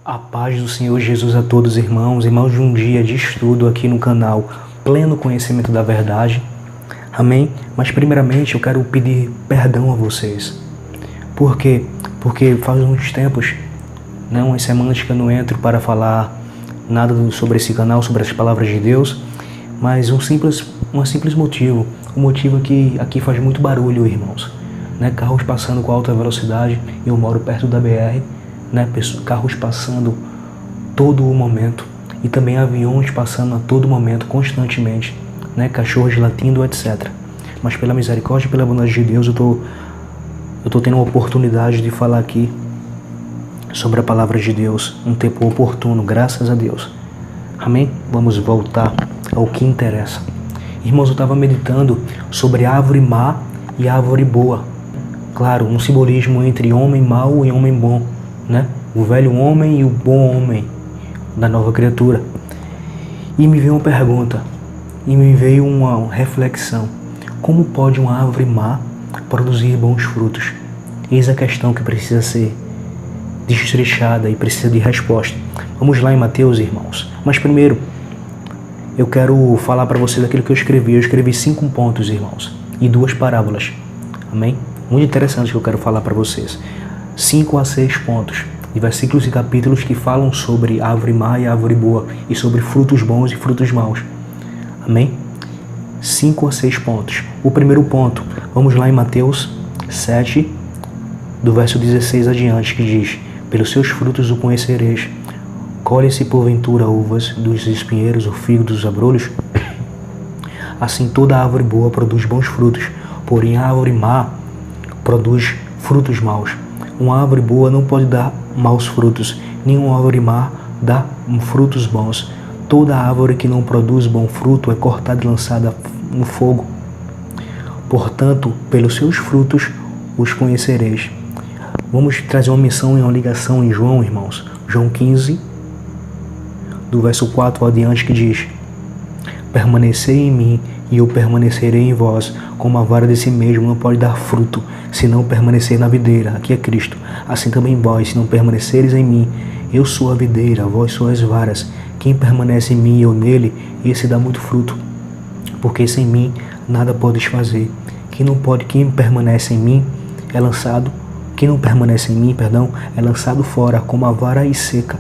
A paz do Senhor Jesus a todos, irmãos de um dia de estudo aqui no canal Pleno Conhecimento da Verdade. Amém? Mas primeiramente eu quero pedir perdão a vocês. Por quê? Porque faz uns tempos, umas semanas que eu não entro para falar nada sobre esse canal, sobre as palavras de Deus, mas um simples motivo. O motivo é que aqui faz muito barulho, irmãos. Carros passando com alta velocidade, eu moro perto da BR, carros passando todo o momento e também aviões passando a todo momento, constantemente, cachorros latindo, etc. Mas pela misericórdia e pela bondade de Deus, eu tô tendo a oportunidade de falar aqui sobre a palavra de Deus, um tempo oportuno, graças a Deus. Amém? Vamos voltar ao que interessa. Irmãos, eu estava meditando sobre a árvore má e a árvore boa. Claro, um simbolismo entre homem mau e homem bom, o velho homem e o bom homem da nova criatura. E me veio uma pergunta, e me veio uma reflexão. Como pode uma árvore má produzir bons frutos? Eis a questão que precisa ser destrechada e precisa de resposta. Vamos lá em Mateus, irmãos. Mas primeiro, eu quero falar para vocês daquilo que eu escrevi. Eu escrevi 5 pontos, irmãos, e 2 parábolas. Amém? Muito interessante que eu quero falar para vocês. 5 a 6 pontos de versículos e capítulos que falam sobre a árvore má e a árvore boa e sobre frutos bons e frutos maus. Amém? 5 a 6 pontos. O primeiro ponto, vamos lá em Mateus 7, do verso 16 adiante, que diz: pelos seus frutos o conhecereis. Colhe-se porventura uvas dos espinheiros ou figos dos abrolhos? Assim toda árvore boa produz bons frutos, porém a árvore má produz frutos maus. Uma árvore boa não pode dar maus frutos, nenhuma árvore má dá frutos bons. Toda árvore que não produz bom fruto é cortada e lançada no fogo. Portanto, pelos seus frutos os conhecereis. Vamos trazer uma menção e uma ligação em João, irmãos. João 15, do verso 4 adiante, que diz: permanecei em mim e eu permanecerei em vós, como a vara de si mesmo não pode dar fruto, se não permanecer na videira. Aqui é Cristo. Assim também vós, se não permaneceres em mim, eu sou a videira, vós sois as varas. Quem permanece em mim e eu nele, esse dá muito fruto, porque sem mim nada podes fazer. Quem permanece em mim é lançado, quem não permanece em mim, é lançado fora, como a vara e seca.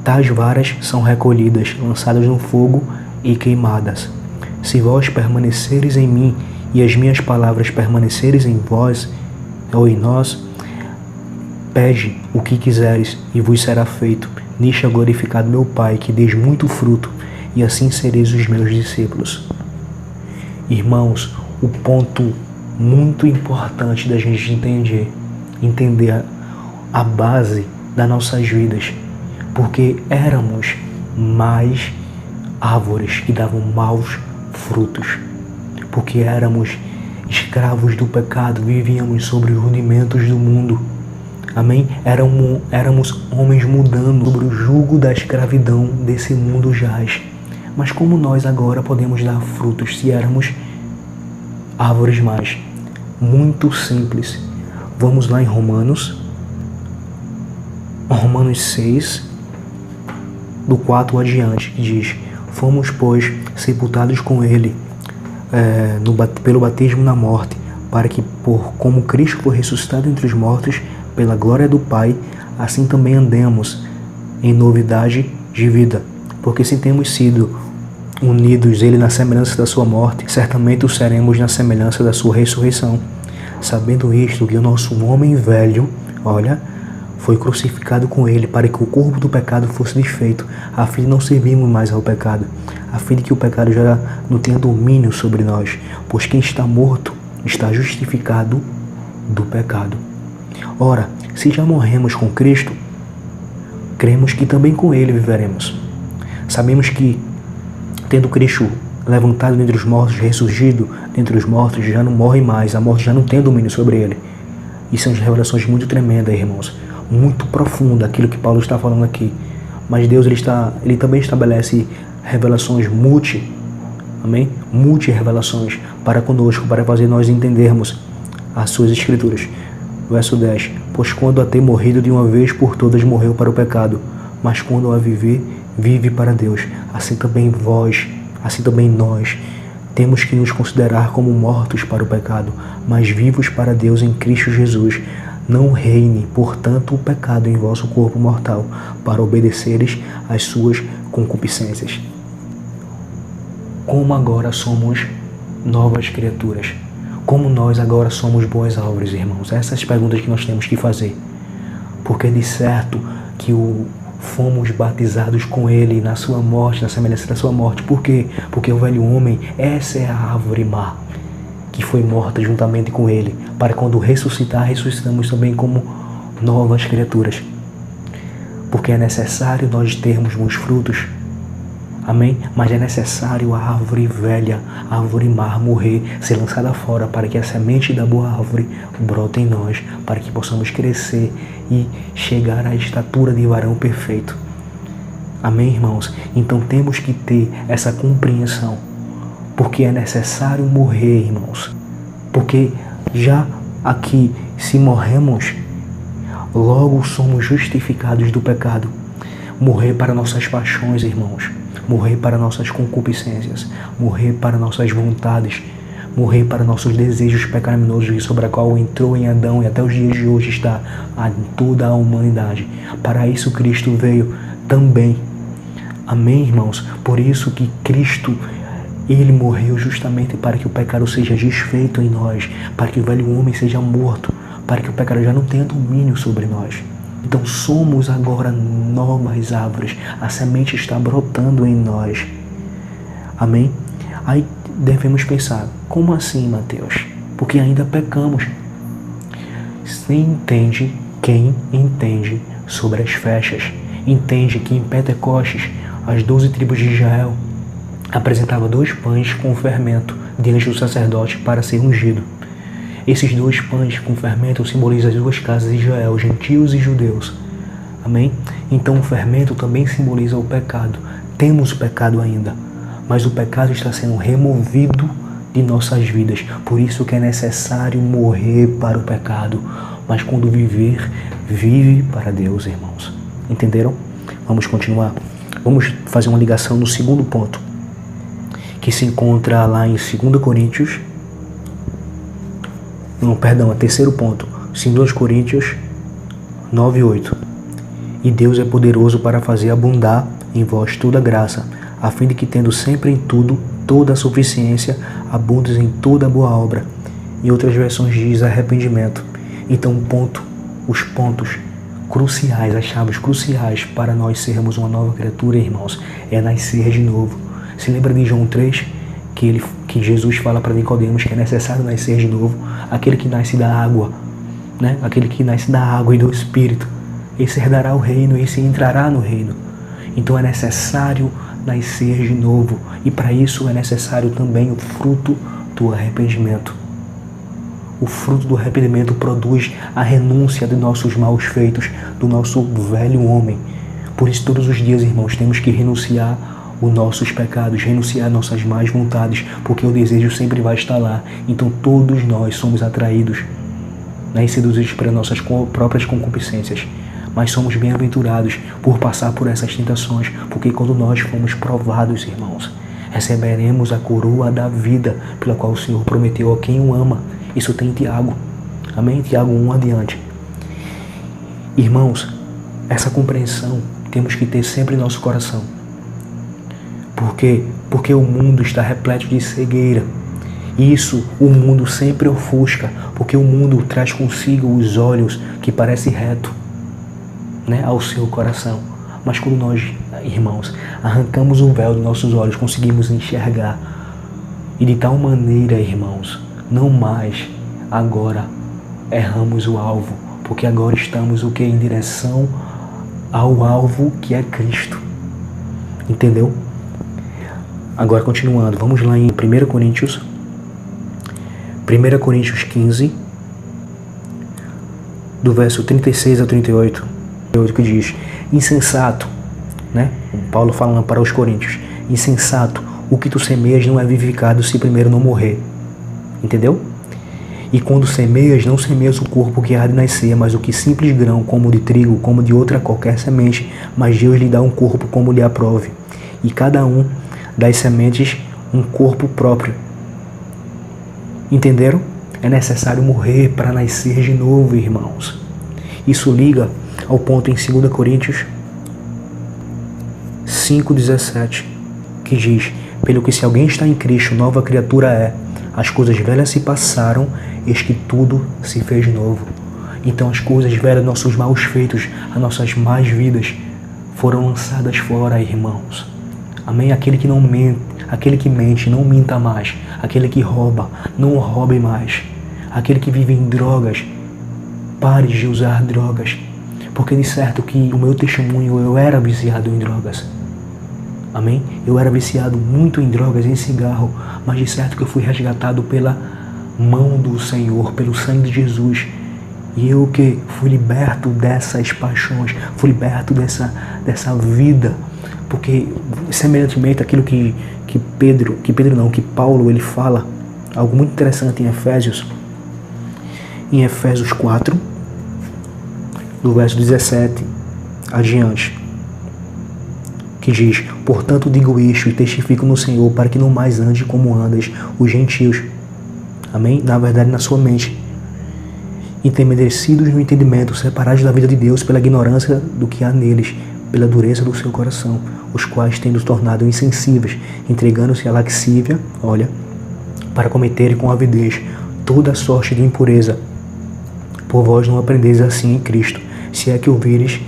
Tais varas são recolhidas, lançadas no fogo e queimadas. Se vós permaneceres em mim e as minhas palavras permaneceres em vós ou em nós, pede o que quiseres e vos será feito. Nisto é glorificado meu Pai, que deis muito fruto, e assim sereis os meus discípulos. Irmãos, o ponto muito importante da gente entender a base das nossas vidas, porque éramos mais árvores que davam maus frutos, porque éramos escravos do pecado, vivíamos sobre os rudimentos do mundo. Amém? Éramos homens mudando sobre o jugo da escravidão desse mundo jaz. Mas como nós agora podemos dar frutos se éramos árvores más? Muito simples. Vamos lá em Romanos 6, do 4 adiante, que diz: fomos, pois, sepultados com ele pelo batismo na morte, para que, como Cristo foi ressuscitado entre os mortos, pela glória do Pai, assim também andemos em novidade de vida. Porque se temos sido unidos ele na semelhança da sua morte, certamente o seremos na semelhança da sua ressurreição. Sabendo isto, que o nosso homem velho, foi crucificado com ele, para que o corpo do pecado fosse desfeito, a fim de não servirmos mais ao pecado, a fim de que o pecado já não tenha domínio sobre nós, pois quem está morto está justificado do pecado. Ora, se já morremos com Cristo, cremos que também com ele viveremos. Sabemos que, tendo Cristo levantado dentre os mortos, ressurgido dentre os mortos, já não morre mais, a morte já não tem domínio sobre ele. E são revelações muito tremendas, irmãos, muito profundas, aquilo que Paulo está falando aqui. Mas Deus ele também estabelece revelações multi-revelações para conosco, para fazer nós entendermos as suas escrituras. Verso 10. Pois quando a ter morrido de uma vez por todas morreu para o pecado, mas quando a viver, vive para Deus. Assim também nós, temos que nos considerar como mortos para o pecado, mas vivos para Deus em Cristo Jesus. Não reine, portanto, o pecado em vosso corpo mortal, para obedeceres às suas concupiscências. Como agora somos novas criaturas? Como nós agora somos boas árvores, irmãos? Essas perguntas que nós temos que fazer. Porque de certo que fomos batizados com Ele na sua morte, na semelhança da sua morte. Por quê? Porque o velho homem, essa é a árvore má, que foi morta juntamente com Ele, para quando ressuscitar, ressuscitamos também como novas criaturas. Porque é necessário nós termos bons frutos, amém? Mas é necessário a árvore velha, a árvore má morrer, ser lançada fora, para que a semente da boa árvore brote em nós, para que possamos crescer e chegar à estatura de varão perfeito. Amém, irmãos? Então temos que ter essa compreensão, porque é necessário morrer, irmãos. Porque já aqui, se morremos, logo somos justificados do pecado. Morrer para nossas paixões, irmãos. Morrer para nossas concupiscências. Morrer para nossas vontades. Morrer para nossos desejos pecaminosos, sobre a qual entrou em Adão e até os dias de hoje está em toda a humanidade. Para isso Cristo veio também. Amém, irmãos? Por isso que Cristo, Ele morreu justamente para que o pecado seja desfeito em nós, para que o velho homem seja morto, para que o pecado já não tenha domínio sobre nós. Então somos agora novas árvores, a semente está brotando em nós. Amém? Aí devemos pensar, como assim, Mateus? Porque ainda pecamos. Quem entende sobre as festas, entende que em Pentecostes, as 12 tribos de Israel apresentavam 2 pães com fermento diante do sacerdote para ser ungido. Esses 2 pães com fermento simbolizam as 2 casas de Israel, gentios e judeus. Amém? Então o fermento também simboliza o pecado. Temos o pecado ainda, mas o pecado está sendo removido de nossas vidas. Por isso que é necessário morrer para o pecado. Mas quando viver, vive para Deus, irmãos. Entenderam? Vamos continuar. Vamos fazer uma ligação no segundo ponto, que se encontra lá em 2 Coríntios. Terceiro ponto, 2 Coríntios 9:8. E Deus é poderoso para fazer abundar em vós toda graça, a fim de que, tendo sempre em tudo toda a suficiência, abundes em toda boa obra. Em outras versões diz arrependimento. Então os pontos cruciais, as chaves cruciais para nós sermos uma nova criatura, irmãos, é nascer de novo. Se lembra de João 3? Que Jesus fala para Nicodemos que é necessário nascer de novo. Aquele que nasce da água, né? Aquele que nasce da água e do Espírito, esse herdará o reino, esse entrará no reino. Então é necessário nascer de novo, e para isso é necessário também o fruto do arrependimento. O fruto do arrependimento produz a renúncia de nossos maus feitos, do nosso velho homem. Por isso todos os dias, irmãos, temos que renunciar os nossos pecados, renunciar nossas más vontades, porque o desejo sempre vai estar lá. Então todos nós somos atraídos, né, e seduzidos pelas nossas próprias concupiscências. Mas somos bem-aventurados por passar por essas tentações, porque quando nós fomos provados, irmãos, receberemos a coroa da vida, pela qual o Senhor prometeu a quem o ama. Isso tem em Tiago. Amém? Tiago 1 adiante. Irmãos, essa compreensão temos que ter sempre em nosso coração. Por quê? Porque o mundo está repleto de cegueira. Isso o mundo sempre ofusca, porque o mundo traz consigo os olhos que parecem reto, né, ao seu coração. Mas quando nós, irmãos, arrancamos o véu dos nossos olhos, conseguimos enxergar. E de tal maneira, irmãos, não mais agora erramos o alvo, porque agora estamos o que? Em direção ao alvo que é Cristo. Entendeu? Agora continuando, vamos lá em 1 Coríntios 15, do verso 36 ao 38, que diz: insensato, né? Paulo falando para os coríntios: insensato, o que tu semeias não é vivificado se primeiro não morrer. Entendeu? E quando semeias, não semeias o corpo que há de nascer, mas o que simples grão, como de trigo, como de outra qualquer semente, mas Deus lhe dá um corpo como lhe aprove. E cada um das sementes um corpo próprio. Entenderam? É necessário morrer para nascer de novo, irmãos. Isso liga ao ponto em 2 Coríntios 5,17, que diz: pelo que se alguém está em Cristo, nova criatura é. As coisas velhas se passaram, eis que tudo se fez novo. Então as coisas velhas, nossos maus feitos, as nossas más vidas foram lançadas fora, irmãos. Amém? Aquele que não mente, aquele que mente, não minta mais. Aquele que rouba, não roube mais. Aquele que vive em drogas, pare de usar drogas. Porque de certo que o meu testemunho, eu era viciado em drogas. Amém? Eu era viciado muito em drogas, em cigarro, mas de certo que eu fui resgatado pela mão do Senhor, pelo sangue de Jesus. E eu que fui liberto dessas paixões, fui liberto dessa vida. Porque semelhantemente àquilo que Paulo ele fala, algo muito interessante em Efésios 4, do verso 17 adiante, que diz: portanto digo isto e testifico no Senhor, para que não mais ande como andas os gentios. Amém? Na verdade, na sua mente, entemedecidos no entendimento, separados da vida de Deus pela ignorância do que há neles, pela dureza do seu coração, os quais tendo tornado insensíveis, entregando-se à laxívia, para cometerem com avidez toda sorte de impureza. Por vós não aprendeis assim em Cristo, se é que ouvires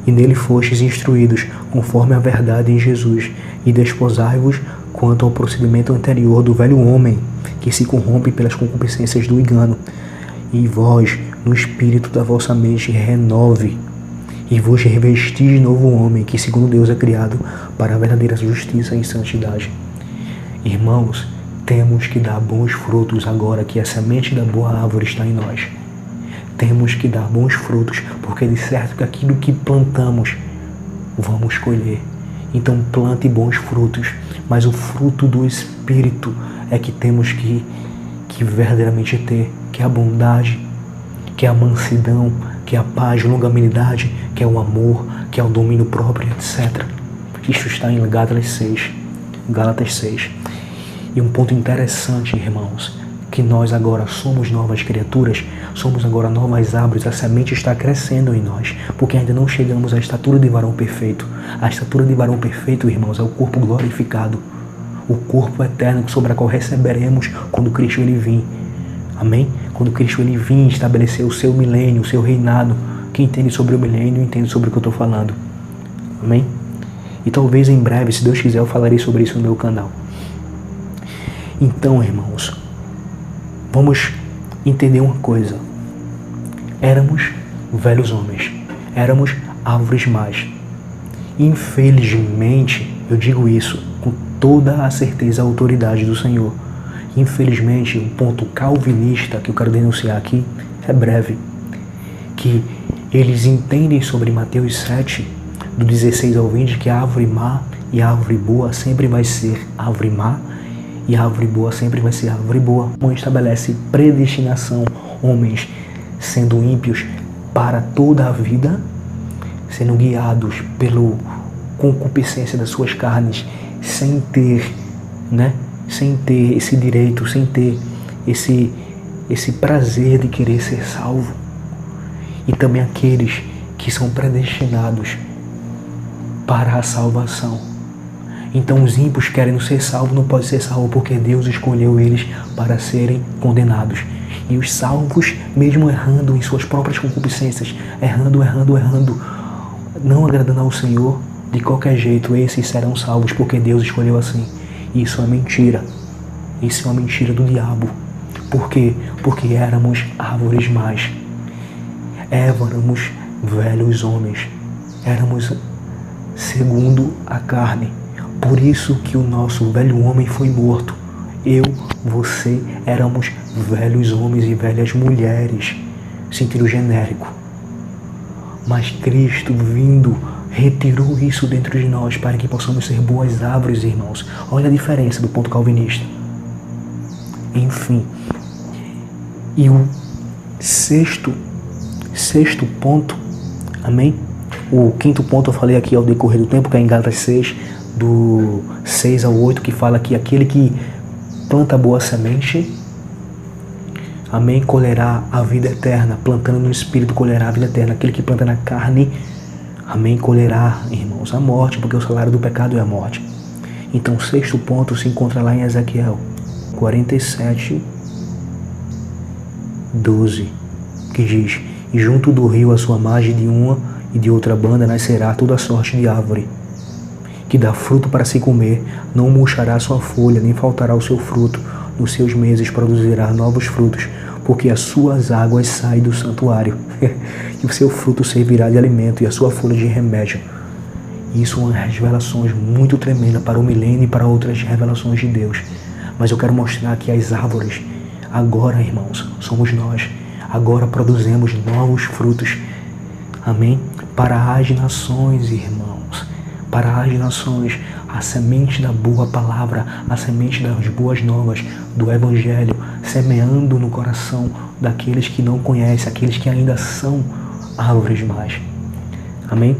e nele fostes instruídos, conforme a verdade em Jesus, e desposai-vos quanto ao procedimento anterior do velho homem, que se corrompe pelas concupiscências do engano, e vós, no espírito da vossa mente, renove, e vos revestis de novo homem, que segundo Deus é criado para a verdadeira justiça e santidade. Irmãos, temos que dar bons frutos agora que a semente da boa árvore está em nós. Temos que dar bons frutos, porque é de certo que aquilo que plantamos, vamos colher. Então plante bons frutos, mas o fruto do Espírito é que temos que verdadeiramente ter, que é a bondade, que é a mansidão, que é a paz, longanimidade, que é o amor, que é o domínio próprio, etc. Isso está em Gálatas 6. E um ponto interessante, irmãos, que nós agora somos novas criaturas, somos agora novas árvores, a semente está crescendo em nós, porque ainda não chegamos à estatura de varão perfeito. A estatura de varão perfeito, irmãos, é o corpo glorificado, o corpo eterno sobre o qual receberemos quando Cristo ele vir. Amém? Quando Cristo ele vir estabelecer o seu milênio, o seu reinado. Quem entende sobre o milênio, entende sobre o que eu estou falando. Amém? E talvez em breve, se Deus quiser, eu falarei sobre isso no meu canal. Então, irmãos, vamos entender uma coisa. Éramos velhos homens. Éramos árvores más. Infelizmente, eu digo isso com toda a certeza e a autoridade do Senhor. Infelizmente, um ponto calvinista que eu quero denunciar aqui é breve. Que eles entendem sobre Mateus 7, do 16 ao 20, que a árvore má e a árvore boa sempre vai ser árvore má e a árvore boa sempre vai ser árvore boa. Onde estabelece predestinação, homens sendo ímpios para toda a vida, sendo guiados pela concupiscência das suas carnes, sem ter esse direito, sem ter esse prazer de querer ser salvo. E também aqueles que são predestinados para a salvação. Então os ímpios querendo ser salvos, não podem ser salvos porque Deus escolheu eles para serem condenados. E os salvos, mesmo errando em suas próprias concupiscências, errando, não agradando ao Senhor, de qualquer jeito, esses serão salvos porque Deus escolheu assim. Isso é mentira. Isso é uma mentira do diabo. Por quê? Porque éramos árvores más. Éramos velhos homens. Éramos segundo a carne. Por isso que o nosso velho homem foi morto. Eu, você, éramos velhos homens e velhas mulheres. Sentido genérico. Mas Cristo vindo retirou isso dentro de nós para que possamos ser boas árvores, irmãos. Olha a diferença do ponto calvinista. Enfim, E o sexto ponto, amém? O quinto ponto eu falei aqui ao decorrer do tempo, que é em Gálatas 6, do 6 ao 8, que fala que aquele que planta boa semente, amém, colherá a vida eterna. Plantando no Espírito, colherá a vida eterna. Aquele que planta na carne, amém, colherá, irmãos, a morte, porque o salário do pecado é a morte. Então o sexto ponto se encontra lá em Ezequiel 47, 12, que diz: e junto do rio à sua margem de uma e de outra banda nascerá toda sorte de árvore, que dá fruto para se comer, não murchará sua folha, nem faltará o seu fruto, nos seus meses produzirá novos frutos, porque as suas águas saem do santuário, e o seu fruto servirá de alimento, e a sua folha de remédio. Isso são revelações muito tremendas para o milênio e para outras revelações de Deus. Mas eu quero mostrar que as árvores, agora, irmãos, somos nós. Agora produzimos novos frutos. Amém? Para as nações, irmãos. Para as nações, a semente da boa palavra, a semente das boas novas, do Evangelho, semeando no coração daqueles que não conhecem, aqueles que ainda são árvores mais. Amém?